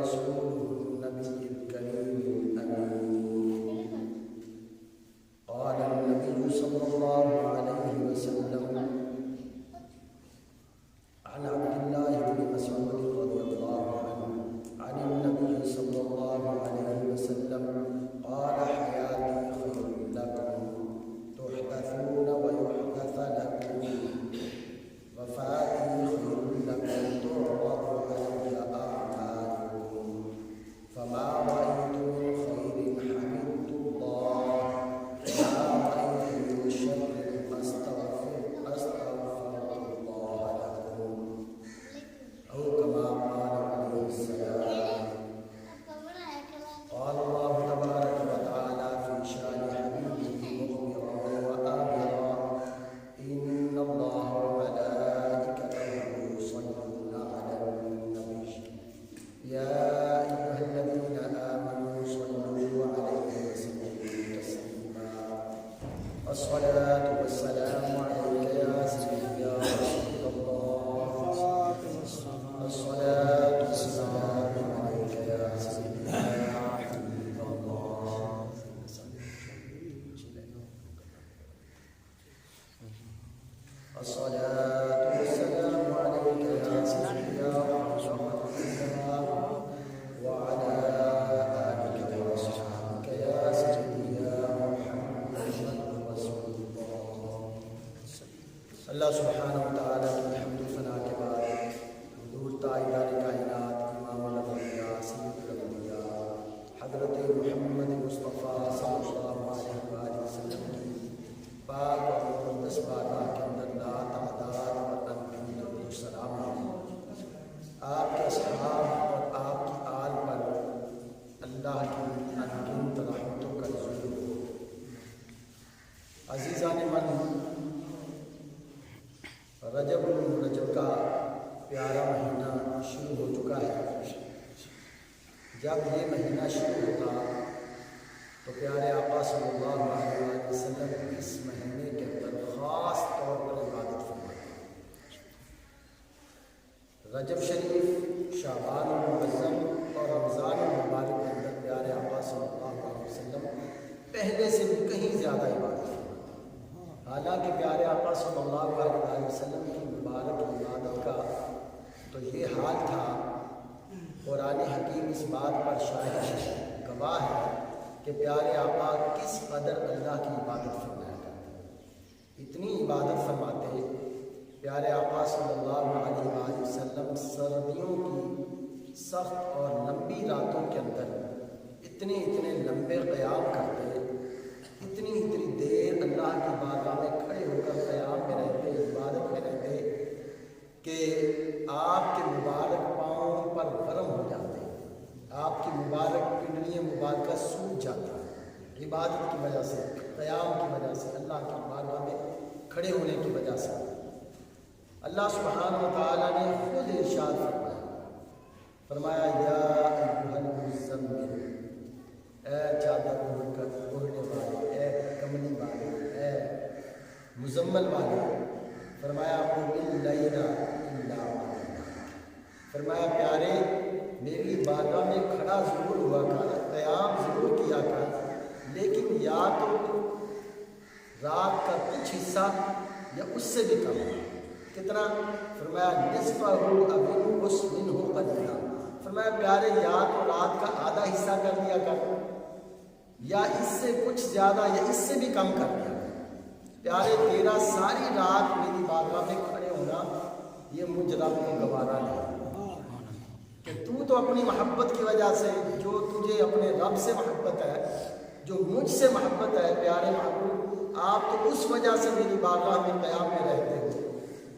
ورسوله النبي الكريم الأمين. قال النبي صلى الله عليه وسلم عن عبد الله بن مسعود رضي الله عنه عن النبي صلى الله عليه وسلم قال حياتي خير لكم تحدثون ويحدث لكم وفاتي خير لكم تعرض علي أعمالكم فما رأيت من خير حمدت الله وما رأيت من شر أستغفر الله لكم أو كما قال عليه السلام. قال الله تبارك وتعالى في شان حبيبه مخبرا وآمرا إن الله وملائكته يصلون على النبي يا أيها الذين آمنوا صلوا عليه وسلموا تسليما. الصلاة والسلام عليك يا سيدي يا رسول الله. الصلاة والسلام عليك يا سيدي يا حبيب الله. الصلاة والسلام عليك يا سيدي يا رحمة الله وعلى آلك وصحبك يا سيدي يا محمد رسول الله. اللہ سبحانہ وتعالی کی حمد و ثنا کے بعد حضور تاجدار کائنات امام الانبیاء سید الانبیاء حضرت محمد مصطفیٰ صلی اللہ علیہ وآلہ وسلم کی پاک اور مقدس بارگاہ کے اندر لا تعداد اور انگن درود و سلام ہو. آپ کے اصحاب اور آپ کی آل پر اللہ کی انگنت رحمتوں کا نزول ہو. عزیزان من، رجب المرجب کا پیارا مہینہ شروع ہو چکا ہے. جب یہ مہینہ شروع ہوتا تو پیارے آقا صلی اللہ علیہ وسلم اس مہینے کے اندر خاص طور پر عبادت فرماتے. رجب شریف، شعبان المعظم اور رمضان المبارک کے اندر پیارے آقا صلی اللہ علیہ وسلم پہلے سے بھی کہیں زیادہ عبادت فرماتے. حالانکہ پیارے آقا صلی اللہ علیہ وسلم کی مبارک عبادت کا تو یہ حال تھا. قرآن حکیم اس بات پر شاہد ہے، گواہ ہے کہ پیارے آقا کس قدر اللہ کی عبادت فرمایا کرتے. اتنی عبادت فرماتے پیارے آقا صلی اللہ علیہ وسلم سردیوں کی سخت اور لمبی راتوں کے اندر اتنے لمبے قیام کرتے، اتنی دیر اللہ کی بارگاہ میں کھڑے ہو کر قیام میں رہتے، عبادت میں رہتے کہ آپ کے مبارک پاؤں پر ورم ہو جاتے، آپ کی مبارک پنڈلیاں مبارکہ سوکھ جاتی عبادت کی وجہ سے، قیام کی وجہ سے، اللہ کی بارگاہ میں کھڑے ہونے کی وجہ سے. اللہ سبحانہ و تعالیٰ نے خود ارشاد فرمایا یا ایھا المزمل، اے چادر اوڑھنے والے، اے کملی والے، اے مزمل والے. فرمایا قم اللیل الا قلیلا. فرمایا پیارے میری بارگاہ میں کھڑا ضرور ہوا کر، قیام ضرور کیا کر، لیکن یا تو رات کا کچھ حصہ یا اس سے بھی کم. کتنا؟ فرمایا نصفہ او انقص منہ قلیلا. فرمایا پیارے یا تو رات کا آدھا حصہ کر دیا کر، یا اس سے کچھ زیادہ یا اس سے بھی کم کر دیا کر. پیارے تیرا ساری رات میری بارگاہ میں کھڑے ہونا یہ مجھ رب کو گوارا نہیں کہ تو اپنی محبت کی وجہ سے، جو تجھے اپنے رب سے محبت ہے، جو مجھ سے محبت ہے، پیارے محبوب آپ تو اس وجہ سے میری بارگاہ میں قیام میں رہتے ہو،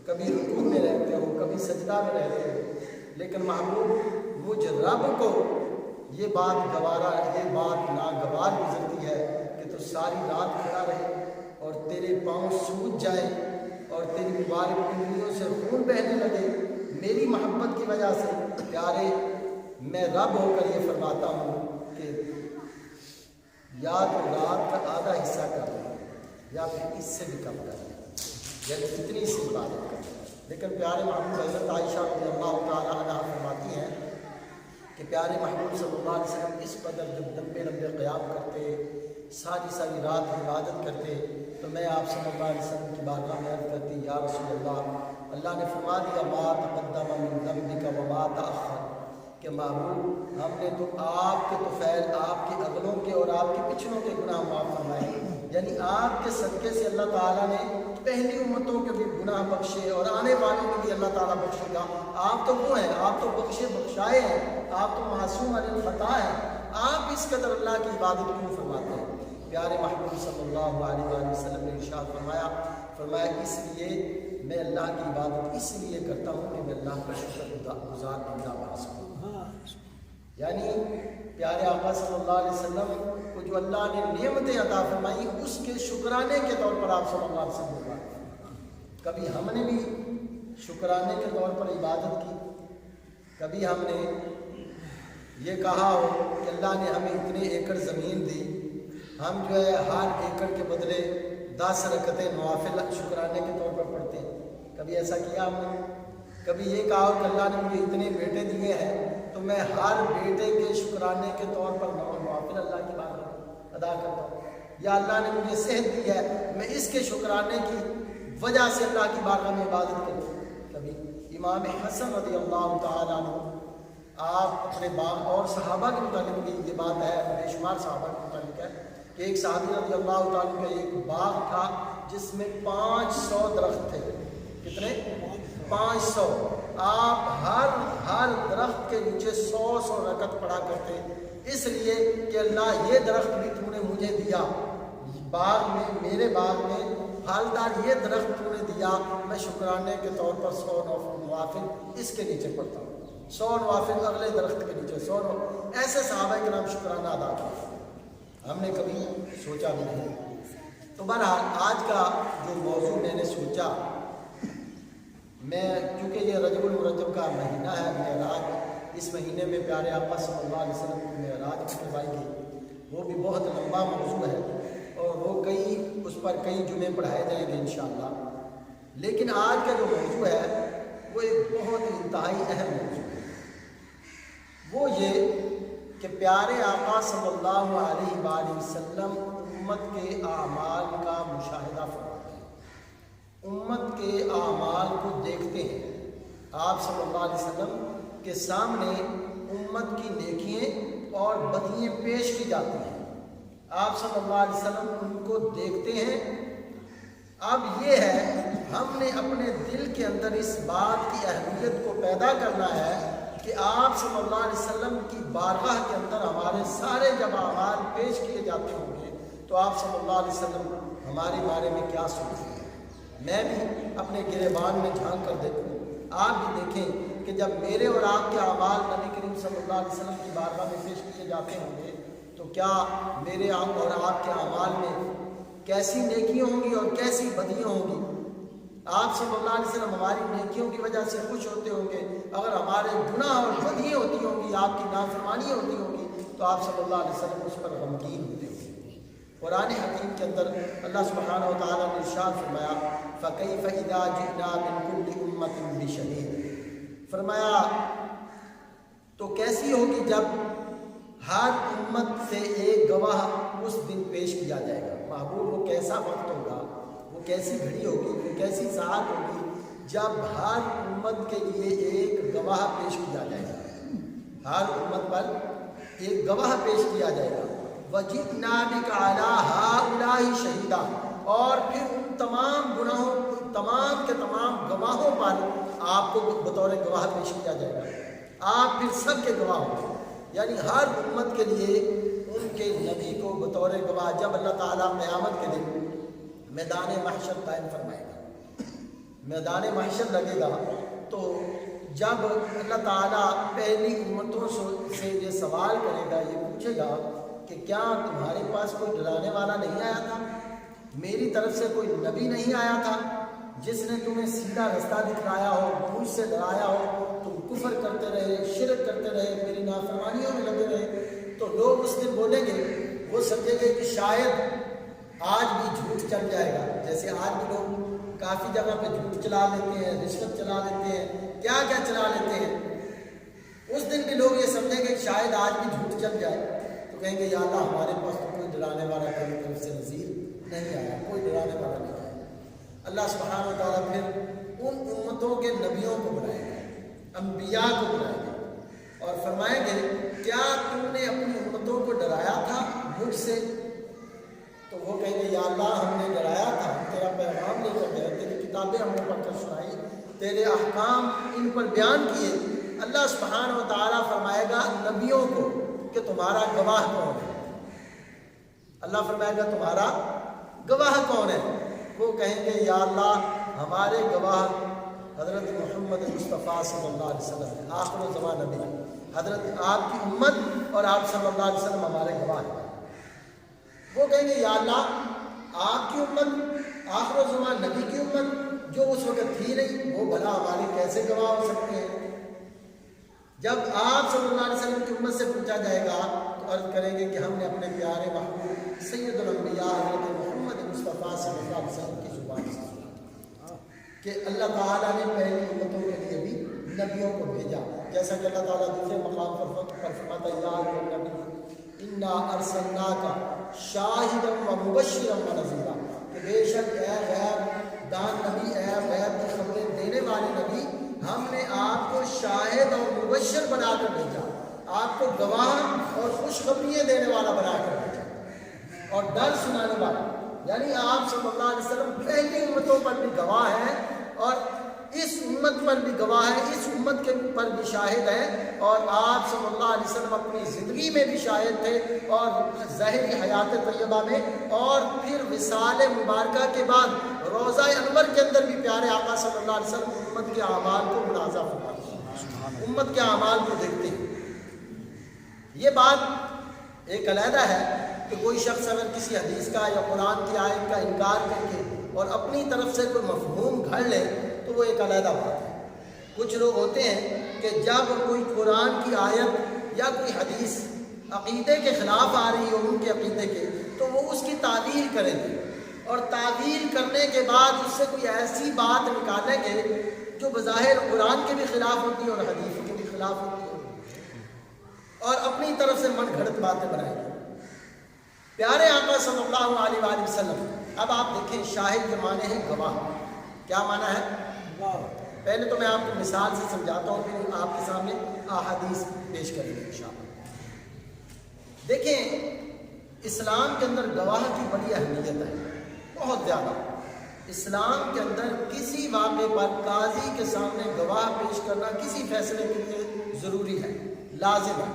کبھی رکوع میں رہتے ہو، کبھی سجدہ میں رہتے ہو. لیکن محبوب مجھ رب کو یہ بات ناگوار گزرتی ہے کہ تو ساری رات کھڑا رہے اور تیرے پاؤں سوج جائے اور تیری مبارک پنڈلیوں سے خون بہنے لگے میری محبت کی وجہ سے. پیارے میں رب ہو کر یہ فرماتا ہوں کہ یا تو رات کا آدھا حصہ کر لیں یا پھر اس سے بھی کم کر لیں، یعنی اتنی سی عبادت کریں. لیکن پیارے محبوب حضرت عائشہ رضی اللہ تعالیٰ عنہا فرماتی ہیں کہ پیارے محبوب صلی اللہ علیہ وسلم اس قدر جب لمبے لمبے قیام کرتے، ساری رات عبادت کرتے، تو میں آپ صلی اللہ علیہ وسلم کی بارگاہ میں عرض کرتی، یا رسول اللہ نے فرما دیا ما تقدم من ذنبک وما تأخر، کہ محبوب ہم نے تو آپ کے طفیل، آپ کے اگلوں کے اور آپ کے پچھلوں کے گناہ معاف فرمائے، یعنی آپ کے صدقے سے اللہ تعالیٰ نے پہلی امتوں کے بھی گناہ بخشے اور آنے والوں کے بھی اللہ تعالیٰ بخشے گا۔ آپ تو وہ ہیں، آپ تو بخشے بخشائے ہیں، آپ تو معصوم عن الخطا ہیں، آپ اس قدر اللہ کی عبادت کیوں فرماتے ہیں؟ پیارے محبوب صلی اللہ علیہ وآلہ وسلم نے ارشاد فرمایا اس لیے میں اللہ کی عبادت اس لیے کرتا ہوں کہ میں اللہ کا شکر گزار بندہ بن سکوں۔ یعنی پیارے آقا صلی اللہ علیہ وسلم کو جو اللہ نے نعمتیں عطا فرمائی، اس کے شکرانے کے طور پر آپ صلی اللہ علیہ وسلم نے، کبھی ہم نے بھی شکرانے کے طور پر عبادت کی، کبھی ہم نے یہ کہا ہو کہ اللہ نے ہمیں اتنے ایکڑ زمین دی، ہم جو ہے ہر ایکڑ کے بدلے 10 رکعتیں نوافل شکرانے کے طور پر پڑھتے ہیں، کبھی ایسا کیا ہم نے؟ کبھی یہ کہا ہو کہ اللہ نے مجھے اتنے بیٹے دیے ہیں تو میں ہر بیٹے کے شکرانے کے طور پر نوافل اللہ کی بارگاہ ادا کرتا ہوں، یا اللہ نے مجھے صحت دی ہے میں اس کے شکرانے کی وجہ سے اللہ کی بارگاہ میں عبادت کرتا ہوں۔ کبھی امام حسن رضی اللہ تعالیٰ عنہ، آپ اپنے باغ اور صحابہ کے متعلق بھی یہ بات ہے، بے شمار صحابہ کے متعلق ہے کہ ایک صحابی رضی اللہ تعالیٰ کا ایک باغ تھا جس میں 500 درخت تھے۔ کتنے؟ 500۔ آپ ہر درخت کے نیچے 100 رکعت پڑھا کرتے، اس لیے کہ اللہ یہ درخت بھی تو نے مجھے دیا، باغ میں، میرے باغ میں پھلدار یہ درخت تو نے دیا، میں شکرانے کے طور پر 100 نوافل اس کے نیچے پڑھتا ہوں، 100 نوافل اگلے درخت کے نیچے، 100 ایسے صحابہ کرام شکرانہ ادا کیا، ہم نے کبھی سوچا بھی نہیں۔ تو بہرحال آج کا جو موضوع میں نے سوچا، میں چونکہ یہ رجب المرجب کا مہینہ ہے، معراج، اس مہینے میں پیارے آقا صلی اللہ علیہ وسلم کی معراج کروائی گئی، وہ بھی بہت لمبا موضوع ہے اور وہ اس پر کئی جمعے پڑھائے جائیں گے انشاءاللہ، لیکن آج کا جو موضوع ہے وہ ایک بہت انتہائی اہم موضوع ہے، وہ یہ کہ پیارے آقا صلی اللہ علیہ وآلہ وسلم امت کے اعمال کا مشاہدہ فرماتے ہیں، امت کے اعمال کو دیکھتے ہیں۔ آپ صلی اللہ علیہ وسلم کے سامنے امت کی نیکیاں اور بدیاں پیش کی جاتی ہیں، آپ صلی اللہ علیہ وسلم ان کو دیکھتے ہیں۔ اب یہ ہے ہم نے اپنے دل کے اندر اس بات کی اہمیت کو پیدا کرنا ہے کہ آپ صلی اللہ علیہ وسلم کی بارگاہ کے اندر ہمارے سارے جب اعمال پیش کیے جاتے ہوں گے تو آپ صلی اللہ علیہ وسلم ہمارے بارے میں کیا سوچتے ہیں۔ میں بھی اپنے گریبان میں جھانک کر دیکھوں، آپ بھی دیکھیں کہ جب میرے اور آپ کے اعمال نبی کریم صلی اللہ علیہ وسلم کی بارگاہ میں پیش کیے جاتے ہوں گے تو کیا میرے اور آپ کے اعمال میں کیسی نیکیاں ہوں گی اور کیسی بدیاں ہوں گی۔ آپ صلی اللہ علیہ وسلم ہماری نیکیوں کی وجہ سے خوش ہوتے ہوں گے، اگر ہمارے گناہ اور بدیاں ہوتی ہوں گی، آپ کی نافرمانیاں ہوتی ہوں گی تو آپ صلی اللہ علیہ وسلم اس پر غمگین ہوتے ہوں گے۔ قرآن حکیم کے اندر اللہ سبحانہ و تعالیٰ نے ارشاد فرمایا فَكَيْفَ إِذَا جِئْنَا مِن كُلِّ أُمَّةٍ بِشَهِيدٍ، فرمایا تو کیسی ہوگی جب ہر امت سے ایک گواہ اس دن پیش کیا جائے گا۔ محبوب وہ کیسا وقت ہوگا، وہ کیسی گھڑی ہوگی، وہ کیسی ساعت ہوگی جب ہر امت کے لیے ایک گواہ پیش کیا جائے گا، ہر امت پر ایک گواہ پیش کیا جائے گا۔ وَجِئْنَا بِكَ عَلَىٰ هَٰؤُلَاءِ شَهِيدًا، اور پھر ان تمام گناہوں، تمام کے تمام گواہوں پر آپ کو بطور گواہ پیش کیا جائے گا، آپ پھر سب کے گواہ ہوں گے، یعنی ہر امت کے لیے ان کے نبی کو بطور گواہ جب اللہ تعالیٰ قیامت کے دن میدان محشر قائم فرمائے گا، میدان محشر لگے گا تو جب اللہ تعالیٰ پہلی امتوں سے یہ سوال کرے گا، یہ پوچھے گا کہ کیا تمہارے پاس کوئی ڈرانے والا نہیں آیا تھا، میری طرف سے کوئی نبی نہیں آیا تھا جس نے تمہیں سیدھا رستہ دکھلایا ہو، مجھ سے ڈرایا ہو، تم کفر کرتے رہے، شرک کرتے رہے، میری نافرمانیوں میں لگے رہے، تو لوگ اس دن بولیں گے، وہ سمجھیں گے کہ شاید آج بھی جھوٹ چل جائے گا، جیسے آج بھی لوگ کافی جگہ پہ جھوٹ چلا لیتے ہیں، رشوت چلا لیتے ہیں، کیا کیا چلا لیتے ہیں، اس دن بھی لوگ یہ سمجھیں گے کہ شاید آج بھی جھوٹ چل جائے تو کہیں گے یا اللہ ہمارے پاس تو کوئی ڈرانے والا تیری طرف سے نذیر نہیں آیا، کوئی ڈرانے والا نہیں آیا۔ اللہ سبحانہ و تعالیٰ پھر ان امتوں کے نبیوں کو بلائے گا، انبیاء کو بلائے گا اور فرمائیں گے کیا تم نے اپنی امتوں کو ڈرایا تھا مجھ سے؟ تو وہ کہیں گے یا اللہ ہم نے ڈرایا تھا، ہم تیرا پیغام لے کر گئے، تیری کتابیں ہم نے پڑھ کر سنائی، تیرے احکام ان پر بیان کیے۔ اللہ سبحانہ و تعالیٰ فرمائے گا نبیوں کو کہ تمہارا گواہ کون ہے؟ اللہ فرمائے گا تمہارا گواہ کون ہے؟ وہ کہیں گے یا اللہ ہمارے گواہ حضرت محمد مصطفیٰ صلی اللہ علیہ وسلم، آخر الزمان نبی، حضرت آپ کی امت اور آپ صلی اللہ علیہ وسلم ہمارے گواہ ہیں۔ وہ کہیں گے یا اللہ آپ کی امت، آخر الزمان نبی کی امت جو اس وقت تھی نہیں، وہ بھلا ہمارے کیسے گواہ ہو سکتے ہیں؟ جب آپ صلی اللہ علیہ وسلم کی امت سے پوچھا جائے گا تو عرض کریں گے کہ ہم نے اپنے پیارے محبوب سید الانبیاء حضرت محمد مصطفیٰ صلی اللہ علیہ وسلم کی زبان سے سنا کہ اللہ تعالیٰ نے پہلی امتوں کے لیے بھی نبیوں کو بھیجا، جیسا کہ اللہ تعالیٰ دوسرے مقام پر فرماتا ہے یا ایھا النبی انا ارسلناک شاہدا و مبشرا و نذیرا، کہ بے شک اے غیر دان نبی، اے غیر کی خبریں دینے والے نبی، ہم نے آپ کو شاہد اور مبشر بنا کر بھیجا، آپ کو گواہ اور خوشخبریاں دینے والا بنا کر بھیجا اور ڈر سنانے والا، یعنی آپ صلی اللہ علیہ وسلم پہلی امتوں پر بھی گواہ ہیں اور اس امت پر بھی گواہ ہیں، اس امت کے پر بھی شاہد ہیں، اور آپ صلی اللہ علیہ وسلم اپنی زندگی میں بھی شاہد تھے اور ظاہری حیات طیبہ میں، اور پھر وصال مبارکہ کے بعد روضہ انور کے اندر بھی پیارے آقا صلی اللہ علیہ وسلم امت کے اعمال کو ملاحظہ فرماتے ہیں، امت کے اعمال کو دیکھتے ہیں۔ یہ بات ایک علیحدہ ہے کہ کوئی شخص اگر کسی حدیث کا یا قرآن کی آیت کا انکار کر کے اور اپنی طرف سے کوئی مفہوم گھڑ لے تو وہ ایک علیحدہ بات ہے۔ کچھ لوگ ہوتے ہیں کہ جب کوئی قرآن کی آیت یا کوئی حدیث عقیدے کے خلاف آ رہی ہو، ان کے عقیدے کے، تو وہ اس کی تعویل کریں گے اور تعویل کرنے کے بعد اس سے کوئی ایسی بات نکالیں گے جو بظاہر قرآن کے بھی خلاف ہوتی ہے اور حدیث کے بھی خلاف ہوتی ہے، اور اپنی طرف سے من گھڑت باتیں بنائیں گے۔ پیارے آقا صلی اللہ علیہ وآلہ وسلم، اب آپ دیکھیں شاہد کے معنی ہے گواہ۔ کیا معنی ہے؟ پہلے تو میں آپ کو مثال سے سمجھاتا ہوں، پھر آپ کے سامنے احادیث پیش کریں گے انشاءاللہ۔ دیکھیں اسلام کے اندر گواہ کی بڑی اہمیت ہے، بہت زیادہ۔ اسلام کے اندر کسی واقعے پر قاضی کے سامنے گواہ پیش کرنا کسی فیصلے کے لیے ضروری ہے، لازم ہے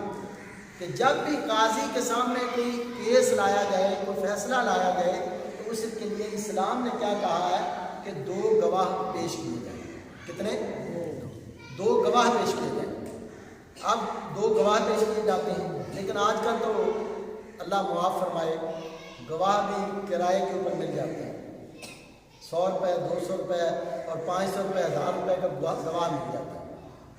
کہ جب بھی قاضی کے سامنے کوئی کیس لایا جائے، کوئی فیصلہ لایا جائے، تو اس کے لیے اسلام نے کیا کہا ہے کہ 2 گواہ پیش کیے جائیں۔ کتنے؟ 2 گواہ پیش کیے جائیں۔ اب 2 گواہ پیش کیے جاتے ہیں، لیکن آج کل تو اللہ معاف فرمائے گواہ بھی کرائے کے اوپر مل جاتے ہیں، 100 روپے 200 روپے اور 500 روپے 1000 روپے کا گواہ مل جاتا ہے۔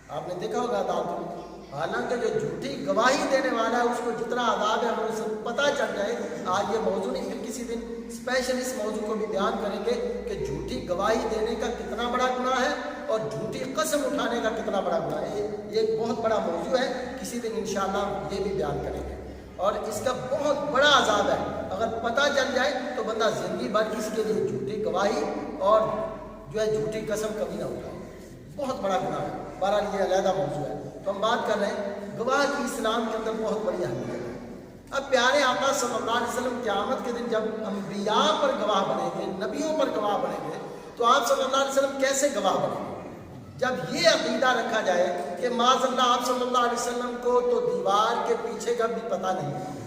آپ نے دیکھا ہوگا عدالتوں میں، حالانکہ جو جھوٹی گواہی دینے والا ہے اس کو جتنا عذاب ہے ہمیں اسے پتہ چل جائے۔ آج یہ موضوع نہیں، پھر کسی دن اسپیشل اس موضوع کو بھی بیان کریں گے کہ جھوٹی گواہی دینے کا کتنا بڑا گناہ ہے اور جھوٹی قسم اٹھانے کا کتنا بڑا گناہ ہے۔ یہ ایک بہت بڑا موضوع ہے، کسی دن انشاءاللہ یہ بھی بیان کریں گے، اور اس کا بہت بڑا عذاب ہے۔ اگر پتہ چل جائے تو بندہ زندگی بھر کسی کے لیے جھوٹی گواہی اور جو ہے جھوٹی قسم کبھی نہ اٹھائے، بہت بڑا گناہ ہے۔ بہرحال یہ علیحدہ موضوع ہے، تو ہم بات کر رہے ہیں گواہ کی اسلام کے اندر بہت بڑی اہمیت ہے۔ اب پیارے آقا صلی اللہ علیہ وسلم قیامت کے دن جب انبیاء پر گواہ بنیں گے، نبیوں پر گواہ بنیں گے، تو آپ صلی اللہ علیہ وسلم کیسے گواہ بنیں گے؟ جب یہ عقیدہ رکھا جائے کہ معاذ اللہ آپ صلی اللہ علیہ وسلم کو تو دیوار کے پیچھے کا بھی پتہ نہیں،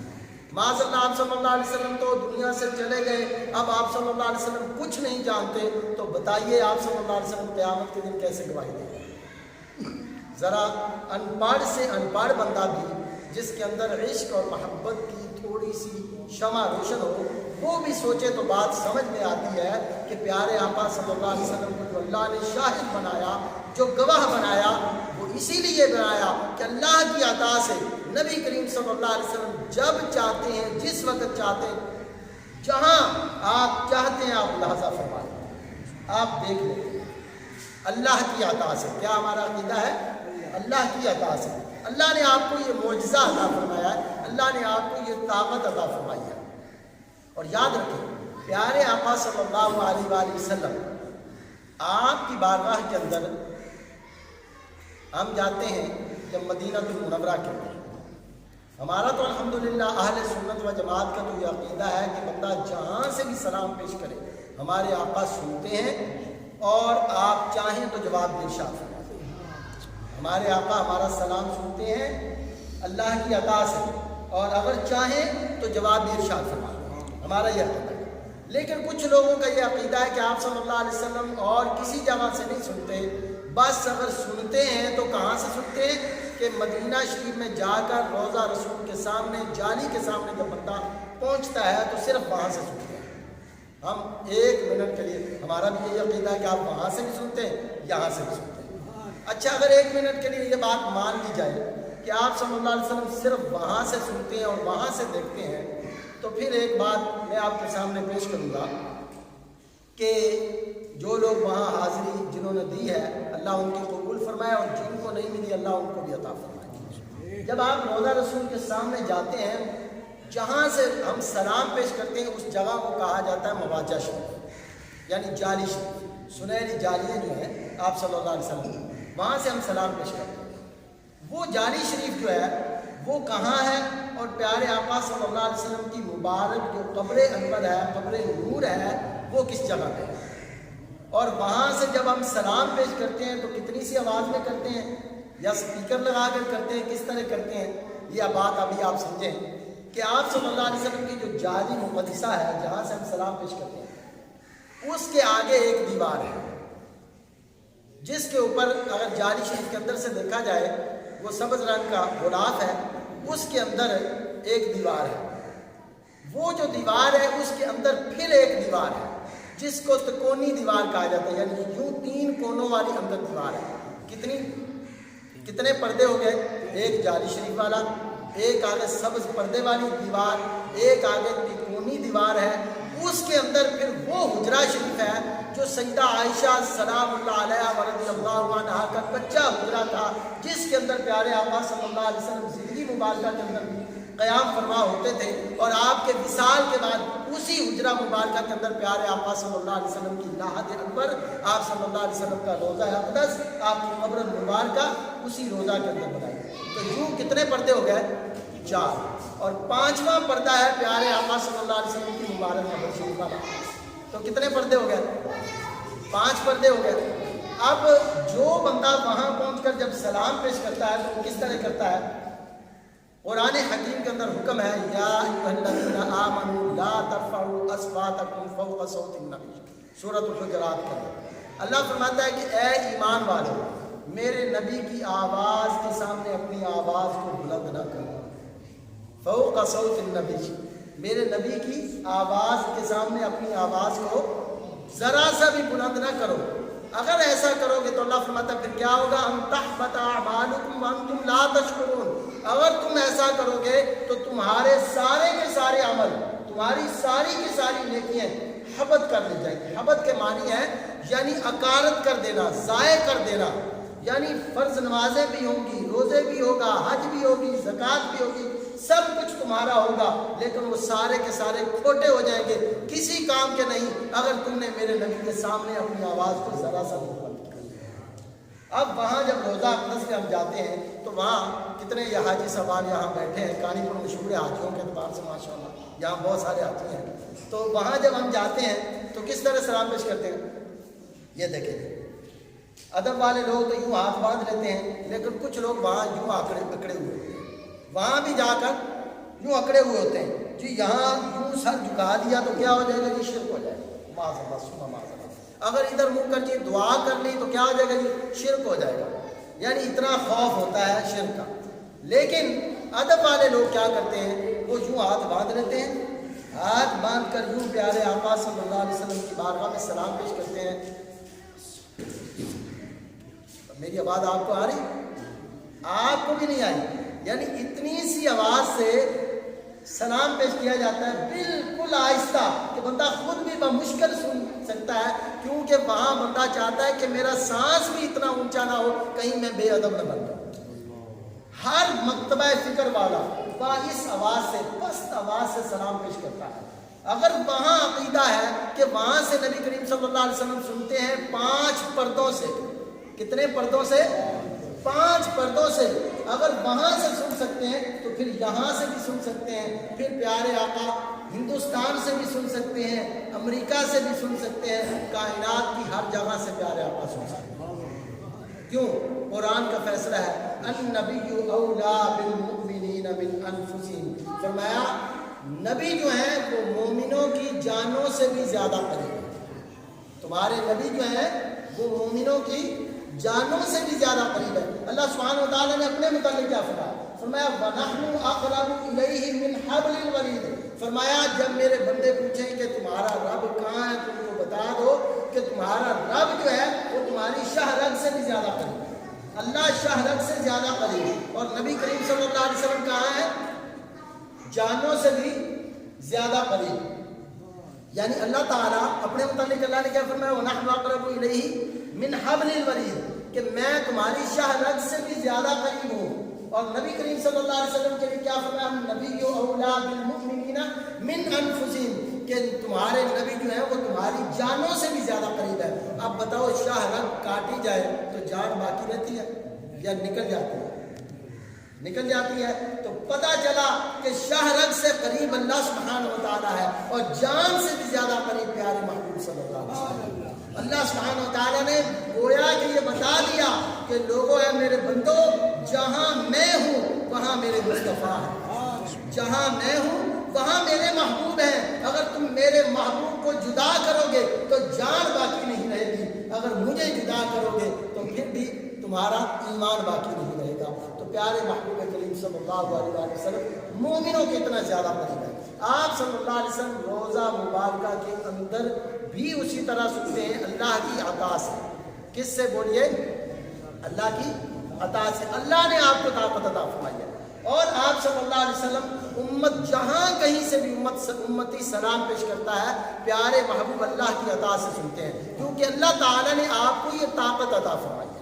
معاذ اللہ آپ صلی اللہ علیہ وسلم تو دنیا سے چلے گئے، اب آپ صلی اللہ علیہ وسلم کچھ نہیں جانتے، تو بتائیے آپ صلی اللہ علیہ وسلم قیامت کے دن کیسے گواہی دیں گے؟ ذرا ان پڑھ سے ان پڑھ بندہ بھی جس کے اندر عشق اور محبت کی تھوڑی سی شمع روشن ہو، وہ بھی سوچے تو بات سمجھ میں آتی ہے کہ پیارے آقا صلی اللہ علیہ وسلم کو جو اللہ نے شاہد بنایا، جو گواہ بنایا، وہ اسی لیے بنایا کہ اللہ کی عطا سے نبی کریم صلی اللہ علیہ وسلم جب چاہتے ہیں، جس وقت چاہتے ہیں، جہاں آپ چاہتے ہیں آپ لحظہ فرما لیں، آپ دیکھ لیں۔ اللہ کی عطا سے، کیا ہمارا عقیدہ ہے؟ اللہ کی عطا سے۔ اللہ نے آپ کو یہ معجزہ عطا فرمایا ہے، اللہ نے آپ کو یہ طاقت عطا فرمائی ہے۔ اور یاد رکھیں پیارے آقا صلی اللہ علیہ وآلہ وسلم آپ کی بارگاہ کے اندر ہم جاتے ہیں جب مدینہ المنورہ کے اندر، ہمارا تو الحمدللہ اہل سنت و جماعت کا تو یہ عقیدہ ہے کہ بندہ جہاں سے بھی سلام پیش کرے ہمارے آقا سنتے ہیں اور آپ چاہیں تو جواب بھی ارشاد فرماتے ہیں۔ ہمارے آقا ہمارا سلام سنتے ہیں اللہ کی عطا سے، اور اگر چاہیں تو جواب بھی ارشاد فرماتے ہیں، ہمارا یہ عقیدہ ہے۔ لیکن کچھ لوگوں کا یہ عقیدہ ہے کہ آپ صلی اللہ علیہ وسلم اور کسی جگہ سے نہیں سنتے، بس اگر سنتے ہیں تو کہاں سے سنتے ہیں کہ مدینہ شریف میں جا کر روضہ رسول کے سامنے جالی کے سامنے جب بندہ پہنچتا ہے تو صرف وہاں سے سنتے ہیں۔ ہم ایک منٹ کے لیے، ہمارا بھی یہ عقیدہ ہے کہ آپ وہاں سے بھی سنتے ہیں یہاں سے بھی سنتے ہیں۔ اچھا اگر ایک منٹ کے لیے یہ بات مان لی جائے کہ آپ صلی اللہ علیہ وسلم صرف وہاں سے سنتے ہیں اور وہاں سے دیکھتے ہیں، تو پھر ایک بات میں آپ کے سامنے پیش کروں گا کہ جو لوگ وہاں حاضری جنہوں نے دی ہے اللہ ان کی قبول فرمائے، اور جن کو نہیں ملی اللہ ان کو بھی عطا فرمائے۔ جب آپ روضہ رسول کے سامنے جاتے ہیں، جہاں سے ہم سلام پیش کرتے ہیں اس جگہ کو کہا جاتا ہے مواجہ شریف، یعنی جالی شریف، سنہری جالیاں جو ہیں آپ صلی اللہ علیہ وسلم، وہاں سے ہم سلام پیش کرتے ہیں۔ وہ جالی شریف جو ہے وہ کہاں ہے، اور پیارے آقا صلی اللہ علیہ وسلم کی مبارک جو قبر انور ہے، قبر نور ہے، وہ کس جگہ پہ ہے، اور وہاں سے جب ہم سلام پیش کرتے ہیں تو کتنی سی آواز میں کرتے ہیں، یا سپیکر لگا کر کرتے ہیں، کس طرح کرتے ہیں، یہ بات ابھی آپ سمجھیں کہ آپ صلی اللہ علیہ وسلم کی جو جالی مقدسہ ہے جہاں سے ہم سلام پیش کرتے ہیں، اس کے آگے ایک دیوار ہے جس کے اوپر اگر جالی شریف کے اندر سے دیکھا جائے وہ سبز رنگ کا غلاف ہے، اس کے اندر ایک دیوار ہے۔ وہ جو دیوار ہے اس کے اندر پھر ایک دیوار ہے جس کو تکونی دیوار کہا جاتا ہے، یعنی یوں 3 کونوں والی اندر دیوار ہے۔ کتنے پردے ہو گئے؟ ایک جالی شریف والا، ایک آگے سبز پردے والی دیوار، ایک آگے تکونی دیوار ہے۔ اس کے اندر پھر وہ حجرہ شریف ہے جو سیدہ عائشہ سلام اللہ علیہا ورضی اللہ عنہا کا بچہ حجرہ تھا، جس کے اندر پیارے آقا صلی اللہ علیہ وسلم زندگی مبارکہ کے اندر قیام فرما ہوتے تھے، اور آپ کے وصال کے بعد اسی حجرہ مبارکہ کے اندر پیارے آقا صلی اللہ علیہ وسلم کی لاحت انور، آپ صلی اللہ علیہ وسلم کا روضہ اقدس، آپ کی قبر مبارکہ اسی روضہ کے اندر بنائی۔ تو یوں کتنے پردے ہو گئے؟ 4، اور 5واں پردہ ہے پیارے آقا صلی اللہ علیہ وسلم کی مبارک قبر شریف والا۔ تو کتنے پردے ہو گئے؟ 5 پردے ہو گئے۔ اب جو بندہ وہاں پہنچ کر جب سلام پیش کرتا ہے تو وہ کس طرح کرتا ہے؟ قرآن حکیم کے اندر حکم ہے یا ایھا الذین آمنوا لا ترفعوا اصواتکم فوق صوت النبی، سورۃ الحجرات کے اندر اللہ فرماتا ہے کہ اے ایمان والو میرے نبی کی آواز کے سامنے اپنی آواز کو بلند نہ کرو، فوق صوت النبی، میرے نبی کی آواز کے سامنے اپنی آواز کو ذرا سا بھی بلند نہ کرو۔ اگر ایسا کرو گے تو اللہ فرماتا ہے پھر کیا ہوگا؟ ان تحبط اعمالکم وانتم لا تشعرون، اگر تم ایسا کرو گے تو تمہارے سارے کے سارے عمل، تمہاری ساری کی ساری نیکیاں حبط کر لی جائیں گی۔ حبط کے معنی ہے یعنی اکارت کر دینا، ضائع کر دینا، یعنی فرض نمازیں بھی ہوں گی، روزے بھی ہوگا، حج بھی ہوگی، زکوٰۃ بھی ہوگی، سب کچھ تمہارا ہوگا، لیکن وہ سارے کے سارے کھوٹے ہو جائیں گے، کسی کام کے نہیں، اگر تم نے میرے نبی کے سامنے اپنی آواز کو ذرا سا بلند کر دیا۔ اب وہاں جب روضہ اقدس میں ہم جاتے ہیں تو وہاں کتنے یہ حاجی صاحبان یہاں بیٹھے ہیں، کانی پور مشہور ہے حاجیوں کے اعتبار سے ماشاءاللہ، یہاں بہت سارے حاجی ہیں۔ تو وہاں جب ہم جاتے ہیں تو کس طرح سلام پیش کرتے ہیں؟ یہ دیکھیں، ادب والے لوگ تو یوں ہاتھ باندھ لیتے ہیں، لیکن کچھ لوگ وہاں یوں اکڑے ہوئے ہوتے ہیں، وہاں بھی جا کر یوں اکڑے ہوئے ہوتے ہیں جی، یہاں یوں سر جھکا دیا تو کیا ہو جائے گا جی؟ شرک ہو جائے گا، معاذ اللہ ثم معاذ اللہ۔ اگر ادھر منہ کر جی دعا کر لی تو کیا ہو جائے گا جی؟ شرک ہو جائے گا، یعنی اتنا خوف ہوتا ہے شرک کا۔ لیکن ادب والے لوگ کیا کرتے ہیں؟ وہ یوں ہاتھ باندھ لیتے ہیں، ہاتھ باندھ کر یوں پیارے آقا صلی اللہ علیہ وسلم کی بارگاہ میں سلام پیش کرتے ہیں۔ میری آواز آپ کو آ رہی؟ آپ کو بھی نہیں آئی؟ یعنی اتنی سی آواز سے سلام پیش کیا جاتا ہے، بالکل آہستہ کہ بندہ خود بھی بمشکل سن سکتا ہے، کیونکہ وہاں بندہ چاہتا ہے کہ میرا سانس بھی اتنا اونچا نہ ہو کہیں میں بے ادب نہ بن جاؤں۔ ہر مکتبہ فکر والا باعث آواز سے، پست آواز سے سلام پیش کرتا ہے۔ اگر وہاں عقیدہ ہے کہ وہاں سے نبی کریم صلی اللہ علیہ وسلم سنتے ہیں 5 پردوں سے، کتنے پردوں سے؟ 5 پردوں سے، اگر وہاں سے سن سکتے ہیں تو پھر یہاں سے بھی سن سکتے ہیں، پھر پیارے آقا ہندوستان سے بھی سن سکتے ہیں، امریکہ سے بھی سن سکتے ہیں، کائنات کی ہر جگہ سے پیارے آقا سن سکتے ہیں۔ کیوں؟ قرآن کا فیصلہ ہے النبی اولا بالمؤمنین من انفسہم، فرمایا نبی جو ہیں وہ مومنوں کی جانوں سے بھی زیادہ قریب ہے۔ تمہارے نبی جو ہیں وہ مومنوں کی جانوں سے بھی زیادہ قریب ہے۔ اللہ سبحانہ و تعالیٰ نے اپنے متعلق کیا فرمایا وَنَحْنُ أَقْرَبُ إِلَيْهِ مِنْ حَبْلِ الْوَرِيدِ، فرمایا جب میرے بندے پوچھیں کہ تمہارا رب کہاں ہے، تم کو بتا دو کہ تمہارا رب جو ہے وہ تمہاری شاہ رگ سے بھی زیادہ قریب ہے۔ اللہ شاہ رگ سے زیادہ قریب، اور نبی کریم صلی اللہ علیہ وسلم کہاں ہے؟ جانوں سے بھی زیادہ قریب۔ یعنی اللہ تعالیٰ اپنے متعلق اللہ نے کیا فرمایا وَنَحْنُ أَقْرَبُ إِلَيْهِ مِنْ حَبْلِ الْوَرِيدِ، کہ میں تمہاری شاہ رگ سے بھی زیادہ قریب ہوں۔ اور نبی کریم صلی اللہ علیہ وسلم کے لیے کیا فرمایا النبی اولا بالمؤمنین من انفسہم، کہ تمہارے نبی جو ہیں وہ تمہاری جانوں سے بھی زیادہ قریب ہے۔ اب بتاؤ شاہ رگ کاٹی جائے تو جان باقی رہتی ہے یا نکل جاتی ہے؟ نکل جاتی ہے۔ تو پتہ چلا کہ شاہ رگ سے قریب اللہ سبحانہ و تعالیٰ ہے، اور جان سے بھی زیادہ قریب پیارے محبوب صلی اللہ علیہ وسلم۔ اللہ سبحانہ و تعالیٰ نے گویا کہ یہ بتا دیا کہ لوگوں ہے میرے بندو، جہاں میں ہوں وہاں میرے مصطفیٰ ہیں، جہاں میں ہوں وہاں میرے محبوب ہیں۔ اگر تم میرے محبوب کو جدا کرو گے تو جان باقی نہیں رہے گی، اگر مجھے جدا کرو گے تو پھر بھی تمہارا ایمان باقی نہیں رہے گا۔ تو پیارے محبوب کریم صلی اللہ علیہ وسلم مومنوں کے اتنا زیادہ قریب ہے۔ آپ صلی اللہ علیہ وسلم روزہ مبارکہ کے اندر بھی اسی طرح سنتے ہیں اللہ کی عطا سے۔ کس سے بولیے؟ اللہ کی عطا سے۔ اللہ نے آپ کو طاقت عطا فرمائی ہے، اور آپ صلی اللہ علیہ وسلم امت جہاں کہیں سے بھی امتی سلام پیش کرتا ہے پیارے محبوب اللہ کی عطا سے سنتے ہیں، کیونکہ اللہ تعالیٰ نے آپ کو یہ طاقت عطا فرمائی ہے۔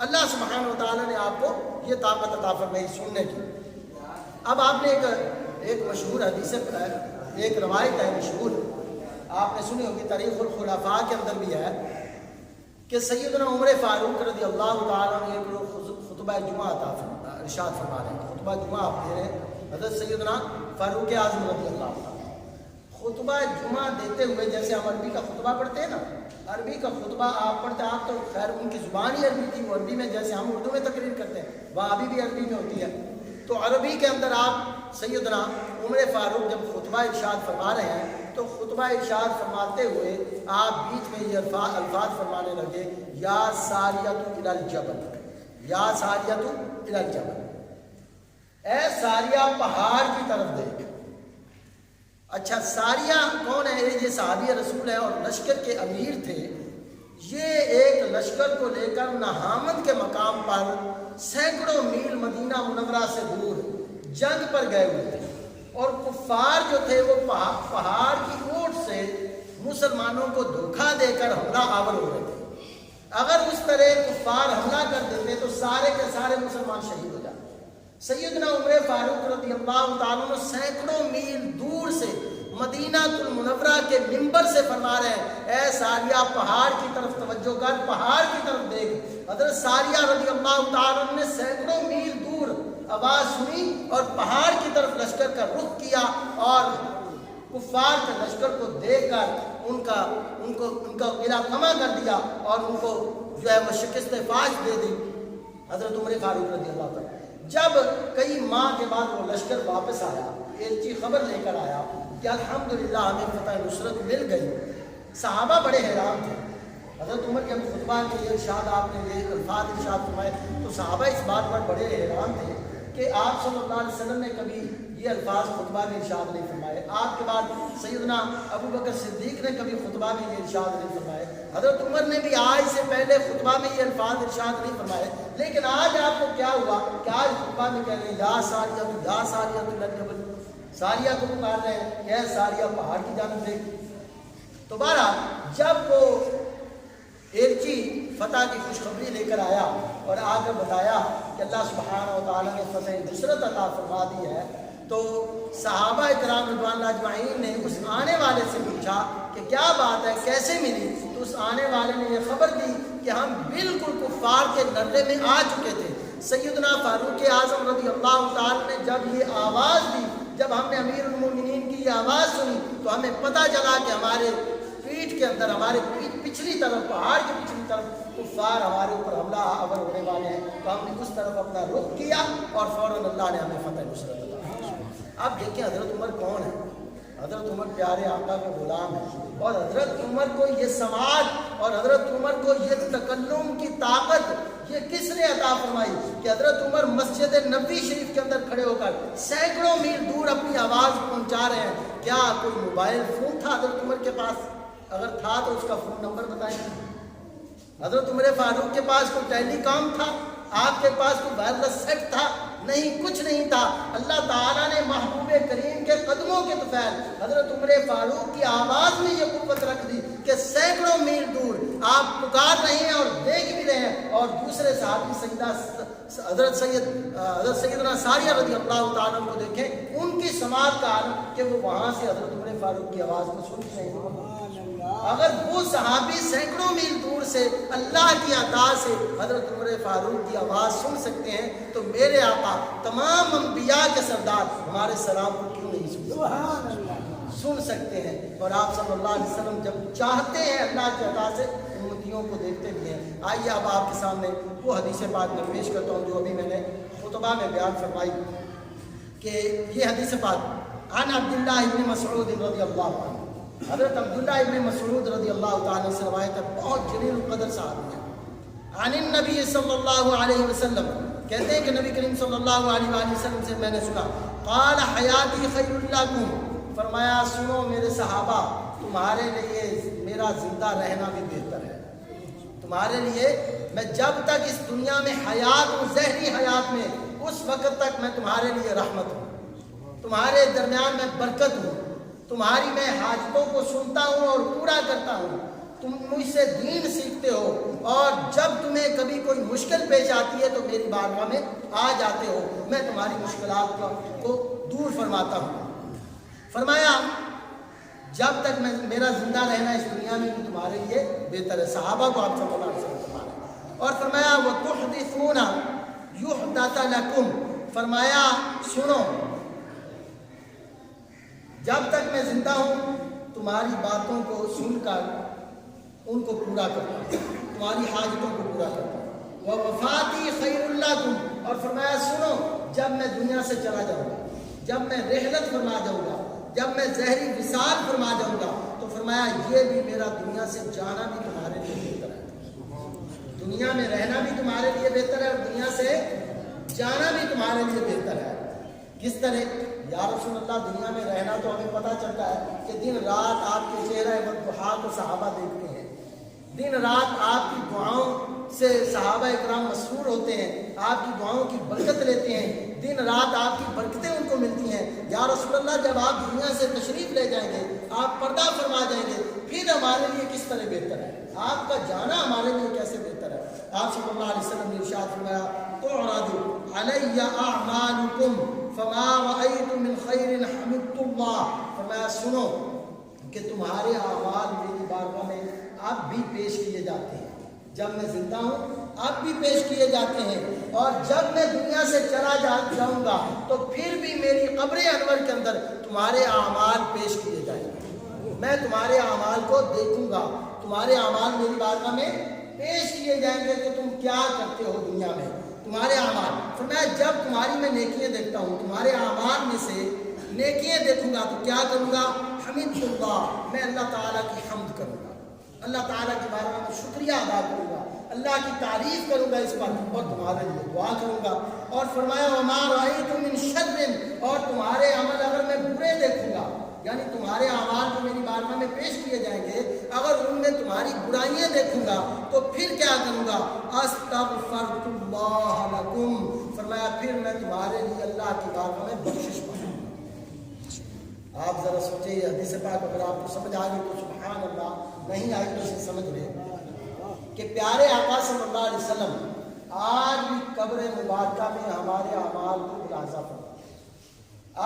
اللہ سبحانہ و تعالیٰ نے آپ کو یہ طاقت عطا فرمائی سننے کی۔ اب آپ نے ایک مشہور حدیث ہے، ایک روایت ہے مشہور، آپ نے سنی ہوگی، تاریخ الخلفاء کے اندر بھی ہے کہ سیدنا عمر فاروق رضی اللہ تعالیٰ نے ایک خطبہ جمعہ ارشاد فرما رہے ہیں، خطبہ جمعہ آپ دے رہے ہیں، حضرت سیدنا فاروق اعظم رضی اللہ تعالیٰ خطبہ جمعہ دیتے ہوئے، جیسے ہم عربی کا خطبہ پڑھتے ہیں نا، عربی کا خطبہ آپ پڑھتے ہیں، آپ تو خیر ان کی زبان ہی عربی تھی، وہ عربی میں جیسے ہم اردو میں تقریر کرتے ہیں وہ ابھی بھی عربی میں ہوتی ہے، تو عربی کے اندر آپ سیدنا عمر فاروق جب خطبہ ارشاد فرما رہے ہیں تو خطبہ ارشاد فرماتے ہوئے آپ بیچ میں یہ الفاظ فرمانے لگے یا ساریۃ الی الجبل، یا ساریۃ الی الجبل، اے ساریہ پہاڑ کی طرف دیکھ۔ اچھا ساریہ کون ہے؟ یہ صحابی رسول ہے اور لشکر کے امیر تھے۔ یہ ایک لشکر کو لے کر نہامند کے مقام پر سینکڑوں میل مدینہ منورہ سے دور جنگ پر گئے ہوئے تھے، اور کفار جو تھے وہ پہاڑ کی اوٹ سے مسلمانوں کو دھوکہ دے کر حملہ آور ہو رہے تھے۔ اگر اس طرح کفار حملہ کر دیتے تو سارے کے سارے مسلمان شہید ہو جاتے۔ سیدنا عمر فاروق رضی اللہ تعالیٰ عنہ سینکڑوں میل دور سے مدینہ المنورہ کے منبر سے فرما رہے ہیں اے ساریہ پہاڑ کی طرف توجہ کر، پہاڑ کی طرف دیکھ۔ حضرت ساریہ رضی اللہ تعالیٰ عنہ نے سینکڑوں میل دور آواز سنی اور پہاڑ کی طرف لشکر کا رخ کیا، اور کفار کے لشکر کو دیکھ کر ان کا قلعہ کما کر دیا اور ان کو جو ہے وہ شکست فاش دے دی حضرت عمر فاروق رضی اللہ تعالیٰ۔ جب کئی ماہ کے بعد وہ لشکر واپس آیا، ایلچی خبر لے کر آیا کہ الحمدللہ ہمیں فتح نصرت مل گئی، صحابہ بڑے حیران تھے۔ حضرت عمر کے خطبہ کے یہ ارشاد آپ نے یہ الفاظ ارشاد فرمائے تو صحابہ اس بات پر بڑے حیران تھے کہ آپ صلی اللہ علیہ وسلم نے کبھی یہ الفاظ خطبہ میں ارشاد نہیں فرمائے، آپ کے بعد سیدنا ابو بکر صدیق نے کبھی خطبہ میں یہ ارشاد نہیں فرمائے، حضرت عمر نے بھی آج سے پہلے خطبہ میں یہ الفاظ ارشاد نہیں فرمائے، لیکن آج آپ کو کیا ہوا کہ آج خطبہ میں کہہ رہے ہیں یا ساریہ الجبل، ساریہ کو پکار رہے ہیں کہ اے ساریہ پہاڑ کی جانب دیکھ۔ تو بہرحال جب وہ ایلچی فتح کی خوشخبری لے کر آیا اور آ کر بتایا کہ اللہ سبحانہ و تعالیٰ نے فتح نصرت عطا فرما دی ہے، تو صحابہ کرام رضوان اللہ اجمعین نے اس آنے والے سے پوچھا کہ کیا بات ہے، کیسے ملی؟ تو اس آنے والے نے یہ خبر دی کہ ہم بالکل کفار کے نرے میں آ چکے تھے۔ سیدنا فاروق اعظم رضی اللہ تعالیٰ نے جب یہ آواز دی، جب ہم نے امیر المومنین کی یہ آواز سنی تو ہمیں پتہ چلا کہ ہمارے پیٹھ کے اندر، ہمارے پچھلی طرف، پہاڑ کی پچھلی طرف کفار ہمارے اوپر حملہ آور ہونے والے ہیں، تو ہم نے اس طرف اپنا رخ کیا اور فوراً اللہ نے ہمیں فتح نصرت عطا فرمائی۔ اب دیکھیں حضرت عمر کون ہے؟ حضرت عمر پیارے آقا کے غلام ہیں، اور حضرت عمر کو یہ سماعت اور حضرت عمر کو یہ تکلم کی طاقت یہ کس نے عطا فرمائی کہ حضرت عمر مسجد نبوی شریف کے اندر کھڑے ہو کر سینکڑوں میل دور اپنی آواز پہنچا رہے ہیں؟ کیا کوئی موبائل فون تھا حضرت عمر کے پاس؟ اگر تھا تو اس کا فون نمبر بتائیں۔ حضرت عمر فاروق کے پاس کوئی ٹیلی کام تھا؟ آپ کے پاس کوئی وائرلیس سیٹ تھا؟ نہیں، کچھ نہیں تھا۔ اللہ تعالیٰ نے محبوب کریم کے قدموں کے طفیل حضرت عمر فاروق کی آواز میں یہ قوت رکھ دی کہ سینکڑوں میل دور آپ پکار رہے ہیں اور دیکھ بھی رہے ہیں، اور دوسرے صحابی حضرت سیدنا ساریہ رضی اللہ تعالیٰ کو دیکھیں، ان کی سماعت کا عالم کہ وہ وہاں سے حضرت عمر فاروق کی آواز کو سن رہے ہیں۔ اگر وہ صحابی سینکڑوں میل دور سے اللہ کی عطا سے حضرت عمر فاروق کی آواز سن سکتے ہیں تو میرے آقا تمام انبیاء کے سردار ہمارے سلام کو کیوں نہیں سن سکتے ہیں؟ اور آپ صلی اللہ علیہ وسلم جب چاہتے ہیں اللہ کی عطا سے امتیوں کو دیکھتے بھی ہیں۔ آئیے اب آپ کے سامنے وہ حدیث پاک میں پیش کرتا ہوں جو ابھی میں نے خطبہ میں بیان فرمائی کہ یہ حدیث پاک عن عبداللہ ابن مسعود رضی اللہ عنہ، حضرت عبداللہ ابن مسعود رضی اللہ تعالیٰ سے روایت ہے، بہت جلیل القدر صحابی ہیں۔ عن النبی صلی اللہ علیہ وسلم، کہتے ہیں کہ نبی کریم صلی اللہ علیہ وآلہ وسلم سے میں نے سنا، قال حیاتی خیر لکم، فرمایا سنو میرے صحابہ، تمہارے لیے میرا زندہ رہنا بھی بہتر ہے۔ تمہارے لیے میں جب تک اس دنیا میں حیات ہوں، ظاہری حیات میں، اس وقت تک میں تمہارے لیے رحمت ہوں، تمہارے درمیان میں برکت ہوں، تمہاری میں حاجتوں کو سنتا ہوں اور پورا کرتا ہوں، تم مجھ سے دین سیکھتے ہو، اور جب تمہیں کبھی کوئی مشکل پیش آتی ہے تو میری بارگاہ میں آ جاتے ہو، میں تمہاری مشکلات کو دور فرماتا ہوں۔ فرمایا جب تک میرا زندہ رہنا اس دنیا میں بھی تمہارے لیے بہتر ہے۔ صحابہ کو آپ صلی اللہ علیہ وسلم فرمایا، اور فرمایا وَتُحْدِثُونَ يُحْدَثَ لَكُمْ، فرمایا سنو جب تک میں زندہ ہوں تمہاری باتوں کو سن کر ان کو پورا کرتا ہوں، تمہاری حاجتوں کو پورا کرتا ہوں۔ وَوَفَاتِي خَيْرٌ لَكُمْ، اور فرمایا سنو جب میں دنیا سے چلا جاؤں گا، جب میں رحلت فرما جاؤں گا، جب میں ظہری وصال فرما جاؤں گا، تو فرمایا یہ بھی میرا دنیا سے جانا بھی تمہارے لیے بہتر ہے۔ دنیا میں رہنا بھی تمہارے لیے بہتر ہے اور دنیا سے جانا بھی تمہارے لیے بہتر ہے۔ کس طرح؟ یا رسول اللہ، دنیا میں رہنا تو ہمیں پتہ چلتا ہے کہ دن رات آپ کے چہرہ مدحا کو صحابہ دیکھتے ہیں، دن رات آپ کی دعاؤں سے صحابہ اکرام مسرور ہوتے ہیں، آپ کی دعاؤں کی برکت لیتے ہیں، دن رات آپ کی برکتیں ان کو ملتی ہیں۔ یا رسول اللہ، جب آپ دنیا سے تشریف لے جائیں گے، آپ پردہ فرما جائیں گے، پھر ہمارے لیے کس طرح بہتر ہے؟ آپ کا جانا ہمارے لیے کیسے بہتر ہے؟ آپ صلی اللہ علیہ وسلم نے ارشاد فرمایا، تُعْرَضُ عَلَيَّ أَعْمَالُكُمْ فَمَا رَأَيْتُ مِنْ خَيْرٍ حَمِدْتُ اللَّهَ، فرمایا سنو کہ تمہارے اعمال میری بارگاہ میں اب بھی پیش کیے جاتے ہیں، جب میں زندہ ہوں اب بھی پیش کیے جاتے ہیں، اور جب میں دنیا سے چلا جاؤں گا تو پھر بھی میری قبر انور کے اندر تمہارے اعمال پیش کیے جائیں گے، میں تمہارے اعمال کو دیکھوں گا، تمہارے اعمال میری بارگاہ میں پیش کیے جائیں گے کہ تم کیا کرتے ہو دنیا میں، تمہارے اعمال۔ فرمایا جب تمہاری میں نیکیاں دیکھتا ہوں، تمہارے اعمال میں سے نیکیاں دیکھوں گا تو کیا کروں گا؟ حمد اللہ، میں اللہ تعالیٰ کی حمد کروں گا، اللہ تعالیٰ کے بارے میں شکریہ ادا کروں گا، اللہ کی تعریف کروں گا اس پر، اور تمہارے لیے دعا کروں گا۔ اور فرمایا وَمَا رَأَيْتُ مِنْ شَرٍ، اور تمہارے عمل اگر میں برے دیکھوں گا، یعنی تمہارے اعمال جو میری بارگاہ میں پیش کیے جائیں گے، اگر ان میں تمہاری برائیاں دیکھوں گا تو پھر کیا کروں گا؟ اَسْتَغْفَرْتُ اللَّهَ لَكُمْ، فرمایا پھر میں تمہارے لیے اللہ کی بارگاہ میں بخشش مانگوں گا۔ آپ ذرا سوچیں، یہ حدیث پاک اگر آپ کو سمجھ آ گئی تو سبحان اللہ، نہیں آئی تو اسے سمجھ لیں۔ کہ پیارے آقا صلی اللہ علیہ وسلم آج بھی قبر مبارکہ میں ہمارے اعمال کو ملاحظہ فرماتے ہیں،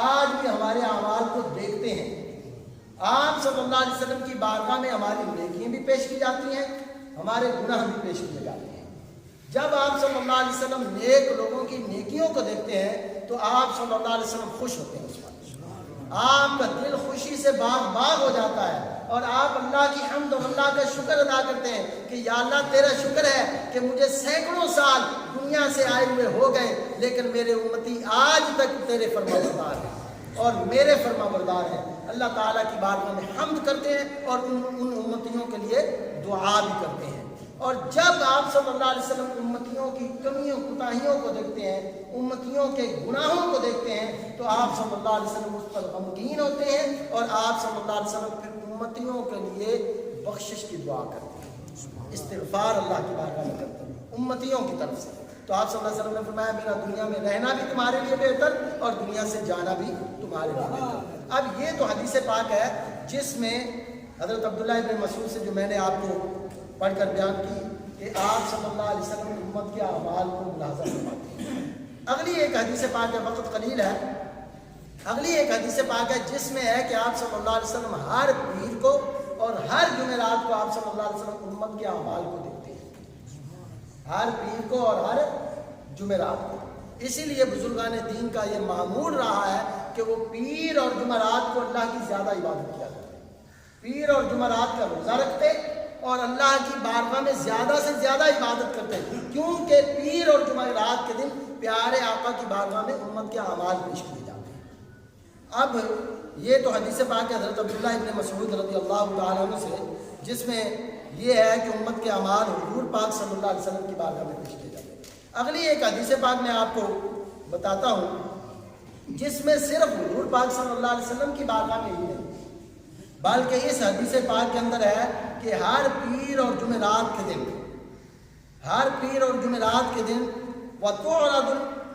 آج بھی ہمارے اعمال کو دیکھتے ہیں۔ آپ صلی اللہ علیہ وسلم کی بارگاہ میں ہماری نیکیاں بھی پیش کی جاتی ہیں، ہمارے گناہ بھی پیش کیے جاتے ہیں۔ جب آپ صلی اللہ علیہ وسلم نیک لوگوں کی نیکیوں کو دیکھتے ہیں تو آپ صلی اللہ علیہ وسلم خوش ہوتے ہیں، اس وقت آپ کا دل خوشی سے باغ باغ ہو جاتا ہے، اور آپ اللہ کی حمد اور اللہ کا شکر ادا کرتے ہیں کہ یا اللہ تیرا شکر ہے کہ مجھے سینکڑوں سال دنیا سے آئے ہوئے ہو گئے، لیکن میرے امتی آج تک تیرے فرما بردار ہیں اور میرے فرما بردار ہیں۔ اللہ تعالیٰ کی بارگاہ میں حمد کرتے ہیں اور ان امتیوں کے لیے دعا بھی کرتے ہیں۔ اور جب آپ صلی اللہ علیہ وسلم امتیوں کی کمیوں کوتاہیوں کو دیکھتے ہیں، امتیوں کے گناہوں کو دیکھتے ہیں، تو آپ صلی اللہ علیہ وسلم اس پر غمگین ہوتے ہیں، اور آپ صلی اللہ علیہ وسلم پھر امتیوں کے لیے بخشش کی دعا کرتے ہیں، استغفار اللہ کی بارگاہ میں کرتے ہیں امتیوں کی طرف سے۔ تو آپ صلی اللہ علیہ وسلم نے فرمایا میرا دنیا میں رہنا بھی تمہارے لیے بہتر اور دنیا سے جانا بھی تمہارے لیے بہتر۔ اب یہ تو حدیث پاک ہے جس میں حضرت عبداللہ ابن مسعود سے جو میں نے آپ کو پڑھ کر بیان کی کہ آپ صلی اللہ علیہ وسلم امت کے اعمال کو ملاحظہ فرماتے ہیں۔ اگلی ایک حدیث پاک ہے، وقت قلیل ہے، اگلی ایک حدیث پاک ہے جس میں ہے کہ آپ صلی اللہ علیہ وسلم ہر پیر کو اور ہر جمعرات کو آپ صلی اللہ علیہ وسلم امت کے اعمال کو دیکھتے ہیں، ہر پیر کو اور ہر جمعرات کو۔ اسی لیے بزرگان دین کا یہ معمول رہا ہے کہ وہ پیر اور جمعرات کو اللہ کی زیادہ عبادت کیا کرتے ہیں، پیر اور جمعرات کا روزہ رکھتے اور اللہ کی بارگاہ میں زیادہ سے زیادہ عبادت کرتے ہیں، کیونکہ پیر اور جمعرات کے دن پیارے آقا کی بارگاہ میں امت کے اعمال پیش کیے جاتے ہیں۔ اب یہ تو حدیث پاک ہے حضرت عبداللہ ابن مسعود رضی اللہ تعالیٰ عنہ سے، جس میں یہ ہے کہ امت کے اعمال حضور پاک صلی اللہ علیہ وسلم کی بارگاہ میں پیش کیے جاتے ہیں۔ اگلی ایک حدیث پاک میں آپ کو بتاتا ہوں جس میں صرف حضور پاک صلی اللہ علیہ وسلم کی بارگاہ میں ہی نہیں بلکہ اس حدیث پاک کے اندر ہے کہ ہر پیر اور جمعرات کے دن، ہر پیر اور جمعرات کے دن وَتُعْرَضُ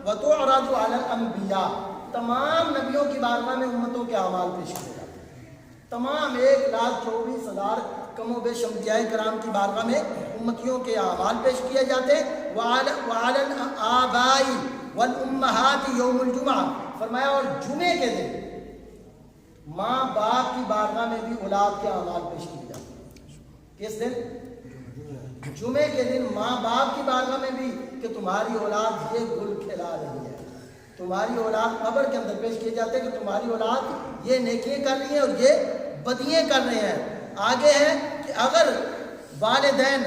عَلَى الْأَنْبِيَاء، تمام نبیوں کی بارگاہ میں امتوں کے اعمال پیش کیے جاتے ہیں، تمام 1,24,000 کم و بیش انبیاء کرام کی بارگاہ میں امتیوں کے اعمال پیش کیے جاتے ہیں۔ وَعَلَى الْآبَاءِ وَالْأُمَّهَاتِ يَوْمُ الْجُمْعَةِ، فرمایا اور جمعے کے دن ماں باپ کی بارگاہ میں بھی اولاد کے اعمال پیش کیے جاتے ہیں۔ کس دن؟ جمعے کے دن ماں باپ کی بارگاہ میں بھی کہ تمہاری اولاد یہ گل کھلا رہی ہے، تمہاری اولاد قبر کے اندر پیش کیے جاتے ہیں کہ تمہاری اولاد یہ نیکیاں کر رہی ہیں اور یہ بدیاں کر رہے ہیں۔ آگے ہے کہ اگر والدین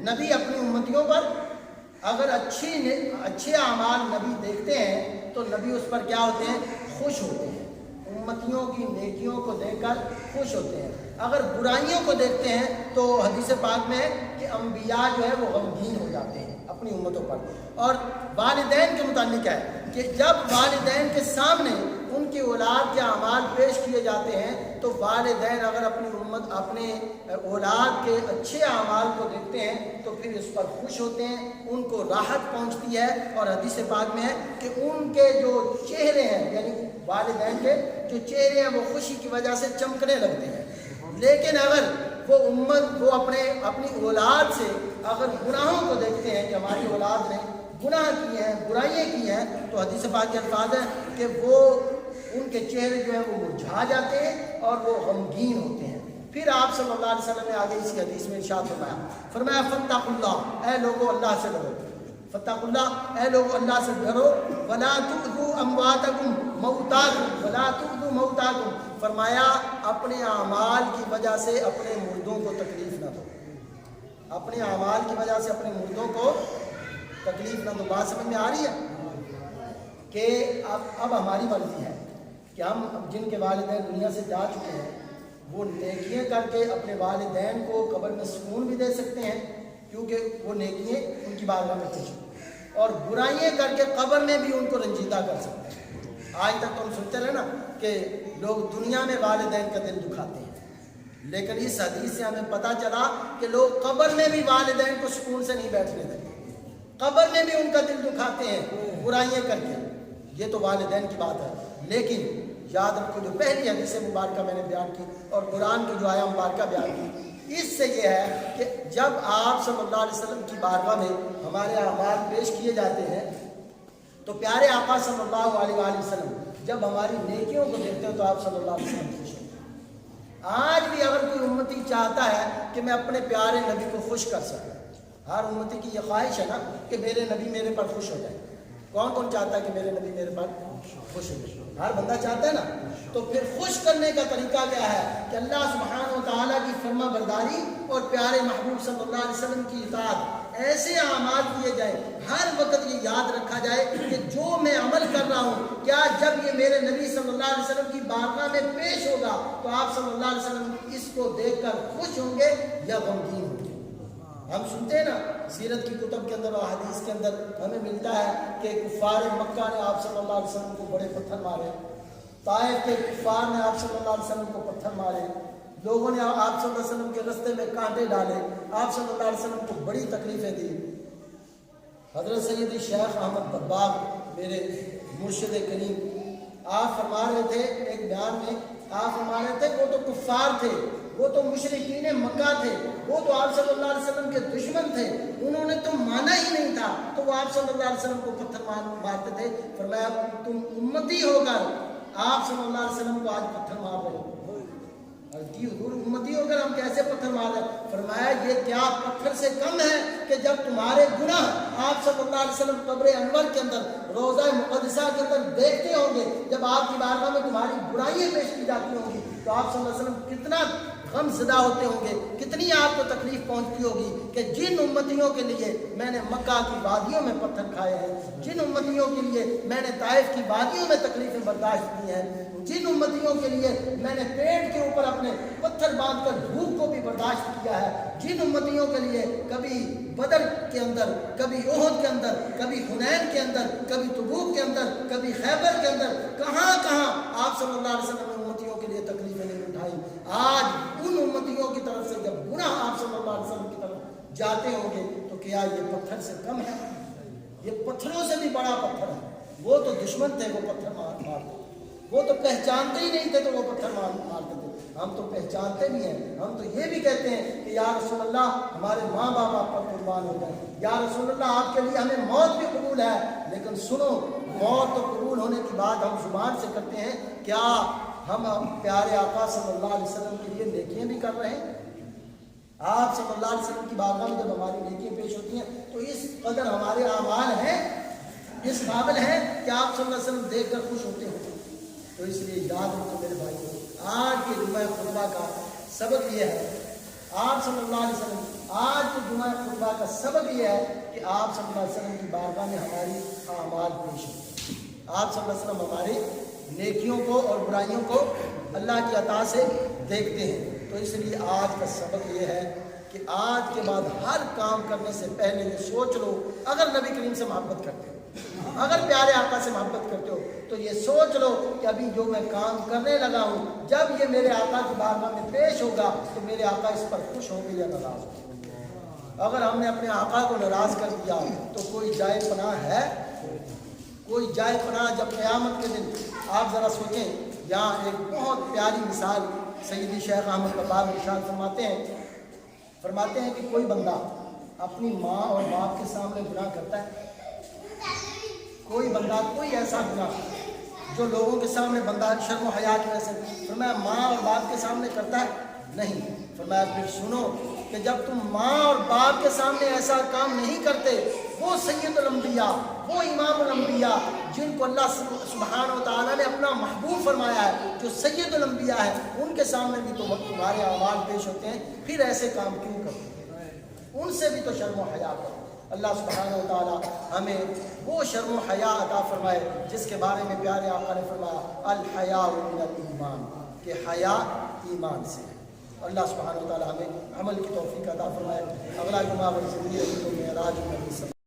نبی اپنی امتیوں پر اگر اچھے اعمال نبی دیکھتے ہیں تو نبی اس پر کیا ہوتے ہیں؟ خوش ہوتے ہیں، امتیوں کی نیکیوں کو دیکھ کر خوش ہوتے ہیں۔ اگر برائیوں کو دیکھتے ہیں تو حدیث پاک میں ہے کہ انبیاء جو ہے وہ غمگین ہو جاتے ہیں اپنی امتوں پر۔ اور والدین کے متعلق ہے کہ جب والدین کے سامنے ان کی اولاد کے اعمال پیش کیے جاتے ہیں تو والدین اگر اپنے اولاد کے اچھے اعمال کو دیکھتے ہیں تو پھر اس پر خوش ہوتے ہیں، ان کو راحت پہنچتی ہے۔ اور حدیث پاک میں ہے کہ ان کے جو چہرے ہیں، یعنی والدین کے جو چہرے ہیں وہ خوشی کی وجہ سے چمکنے لگتے ہیں۔ لیکن اگر وہ اپنی اولاد سے اگر گناہوں کو دیکھتے ہیں کہ ہماری اولاد نے گناہ کیے ہیں، برائیاں کی ہیں، تو حدیث پاک کے الفاظ ہیں کہ وہ ان کے چہرے جو ہیں وہ مرجھا جاتے ہیں اور وہ غمگین ہوتے ہیں۔ پھر آپ صلی اللہ علیہ وسلم نے آگے اسی حدیث میں ارشاد فرمایا فاتقوا اللہ، اے لوگو اللہ سے ڈرو، فاتقوا اللہ، اے لوگو اللہ سے ڈرو، ولا تؤذوا امواتکم، موتاکم، ولا تؤذوا موتاکم، فرمایا اپنے اعمال کی وجہ سے اپنے مردوں کو تکلیف نہ دو، اپنے اعمال کی وجہ سے اپنے مردوں کو تکلیف نہ دو۔ بات سمجھ میں آ رہی ہے کہ اب ہماری مرضی ہے کہ ہم جن کے والدین دنیا سے جا چکے ہیں وہ نیکیاں کر کے اپنے والدین کو قبر میں سکون بھی دے سکتے ہیں، کیونکہ وہ نیکیاں ان کی بارگاہ میں پیش ہیں، اور برائیاں کر کے قبر میں بھی ان کو رنجیدہ کر سکتے ہیں۔ آج تک تو ہم سنتے رہے نا کہ لوگ دنیا میں والدین کا دل دکھاتے ہیں، لیکن اس حدیث سے ہمیں پتہ چلا کہ لوگ قبر میں بھی والدین کو سکون سے نہیں بیٹھنے دیتے، قبر میں بھی ان کا دل دکھاتے ہیں برائیاں کر کے۔ یہ تو والدین کی بات ہے، لیکن یاد رکھو جو پہلی حدیث مبارکہ میں نے بیان کی اور قرآن کی جو آیا مبارکہ بیان کی، اس سے یہ ہے کہ جب آپ صلی اللہ علیہ وسلم کی بارگاہ میں ہمارے اعمال پیش کیے جاتے ہیں تو پیارے آقا صلی اللہ علیہ وآلہ وسلم جب ہماری نیکیوں کو دیکھتے ہیں تو آپ صلی اللہ علیہ وسلم خوش ہوتے ہیں۔ آج بھی اگر کوئی امتی چاہتا ہے کہ میں اپنے پیارے نبی کو خوش کر سکوں، ہر امتی کی یہ خواہش ہے نا کہ میرے نبی میرے پر خوش ہو جائے۔ کون کون چاہتا ہے کہ میرے نبی میرے پر خوش ہو جائے؟ ہر بندہ چاہتا ہے نا۔ تو پھر خوش کرنے کا طریقہ کیا ہے کہ اللہ سبحانہ و تعالیٰ کی فرما برداری اور پیارے محبوب صلی اللہ علیہ وسلم کی اطاعت، ایسے اعمال کیے جائیں، ہر وقت یہ یاد رکھا جائے کہ جو میں عمل کر رہا ہوں، کیا جب یہ میرے نبی صلی اللہ علیہ وسلم کی بارگاہ میں پیش ہوگا تو آپ صلی اللہ علیہ وسلم اس کو دیکھ کر خوش ہوں گے یا غمگین ہوں گے؟ ہم سنتے ہیں نا سیرت کی کتب کے اندر اور حدیث کے اندر ہمیں ملتا ہے کہ کفار مکہ نے آپ صلی اللہ علیہ وسلم کو بڑے پتھر مارے، طائف کے کفار نے آپ صلی اللہ علیہ وسلم کو پتھر مارے، لوگوں نے آپ صلی اللہ علیہ وسلم کے رستے میں کانٹے ڈالے، آپ صلی اللہ علیہ وسلم کو بڑی تکلیفیں دی۔ حضرت سیدی شیخ احمد بباغ میرے مرشد کریم، آپ فرما رہے تھے ایک بیان میں، آپ فرما رہے تھے وہ تو کفار تھے، وہ تو مشرکین مکہ تھے، وہ تو آپ صلی اللہ علیہ وسلم کے دشمن تھے، انہوں نے تو مانا ہی نہیں تھا تو وہ آپ صلی اللہ علیہ وسلم کو پتھر مارتے تھے۔ فرمایا تم امتی ہو کر آپ صلی اللہ علیہ وسلم کو آج پتھر مار رہے ہو، حضور امتی ہو کر ہم کیسے پتھر مار رہے ہیں؟ فرمایا یہ کیا پتھر سے کم ہے کہ جب تمہارے گناہ آپ صلی اللہ علیہ وسلم قبر انور کے اندر، روضہ مقدسہ کے اندر دیکھتے ہوں گے، جب آپ کی بارگاہ میں تمہاری برائیاں پیش کی جاتی ہوں گی تو آپ صلی اللہ علیہ وسلم کتنا غم زدہ ہوتے ہوں گے، کتنی آپ کو تکلیف پہنچتی ہوگی کہ جن امتیوں کے لیے میں نے مکہ کی وادیوں میں پتھر کھائے ہیں، جن امتیوں کے لیے میں نے طائف کی وادیوں میں تکلیفیں برداشت کی ہیں، جن امتیوں کے لیے میں نے پیٹ کے اوپر اپنے پتھر باندھ کر دھوپ کو بھی برداشت کیا ہے، جن امتیوں کے لیے کبھی بدر کے اندر، کبھی احد کے اندر، کبھی حنین کے اندر، کبھی تبوک کے اندر، کبھی خیبر کے اندر، کہاں کہاں آپ صلی اللہ علیہ وسلم نے امتیوں کے لیے تکلیفیں نہیں اٹھائی، آج ان امتیوں کی طرف سے جب گناہ آپ صلی اللہ علیہ وسلم کی طرف جاتے ہوں گے تو کیا یہ پتھر سے کم ہے؟ یہ پتھروں سے بھی بڑا پتھر ہے۔ وہ تو دشمن تھے، وہ پتھر مارتے، وہ تو پہچانتے ہی نہیں تھے تو وہ پتھر مارتے تھے۔ ہم تو پہچانتے بھی ہیں، ہم تو یہ بھی کہتے ہیں کہ یا رسول اللہ ہمارے ماں باپ آپ پر قربان ہو جائیں، یا رسول اللہ آپ کے لیے ہمیں موت بھی قبول ہے، لیکن سنو موت تو قبول ہونے کی بات ہم زبان سے کرتے ہیں، کیا ہم پیارے آقا صلی اللہ علیہ وسلم کے لیے نیکیاں بھی کر رہے ہیں؟ آپ صلی اللہ علیہ وسلم کی بارگاہ میں جب ہماری نیکیاں پیش ہوتی ہیں تو اس قدر ہمارے اعمال ہیں، اس قابل ہیں کہ آپ صلی اللہ علیہ وسلم دیکھ کر خوش ہوتے ہیں۔ تو اس لیے یاد رکھو میرے بھائی، آج کے جمعہ خطبہ کا سبق یہ ہے، آپ صلی اللہ علیہ وسلم آج کے جمعہ خطبہ کا سبق یہ ہے کہ آپ صلی اللہ علیہ وسلم کی بارگاہ میں ہماری اعمال پیش ہوتے ہیں، آپ صلی اللہ علیہ وسلم ہماری نیکیوں کو اور برائیوں کو اللہ کی عطا سے دیکھتے ہیں۔ تو اس لیے آج کا سبق یہ ہے کہ آج کے بعد ہر کام کرنے سے پہلے یہ سوچ لو، اگر نبی کریم سے محبت کرتے ہو، اگر پیارے آقا سے محبت کرتے ہو تو یہ سوچ لو کہ ابھی جو میں کام کرنے لگا ہوں، جب یہ میرے آقا کی بارگاہ میں پیش ہوگا تو میرے آقا اس پر خوش ہوں گے یا ناراض ہوں گے۔ اگر ہم نے اپنے آقا کو ناراض کر دیا تو کوئی جائے پناہ ہے؟ کوئی جائے پناہ جب قیامت کے دن؟ آپ ذرا سوچیں، یہاں ایک بہت پیاری مثال سیدی شیخ احمد بباغ ارشاد فرماتے ہیں کہ کوئی بندہ اپنی ماں اور باپ کے سامنے گناہ کرتا ہے، کوئی بندہ کوئی ایسا گناہ جو لوگوں کے سامنے بندہ شرم و حیا کی وجہ سے، فرمایا ماں اور باپ کے سامنے کرتا ہے؟ نہیں۔ فرمایا پھر سنو کہ جب تم ماں اور باپ کے سامنے ایسا کام نہیں کرتے، وہ سید الانبیاء، وہ امام الانبیاء جن کو اللہ سبحانہ و تعالیٰ نے اپنا محبوب فرمایا ہے، جو سید الانبیاء ہے، ان کے سامنے بھی تو تمہارے اعمال پیش ہوتے ہیں، پھر ایسے کام کیوں کرتے ہیں؟ ان سے بھی تو شرم و حیا کرو۔ اللہ سبحانہ و تعالیٰ ہمیں وہ شرم و حیا عطا فرمائے جس کے بارے میں پیارے آقا نے فرمایا الحیاء من الایمان، کہ حیا ایمان سے ہے۔ اللہ سبحانہ و تعالیٰ ہمیں عمل کی توفیق عطا فرمائے۔ اگلا جمعہ زندگی تو معراج النبی صلی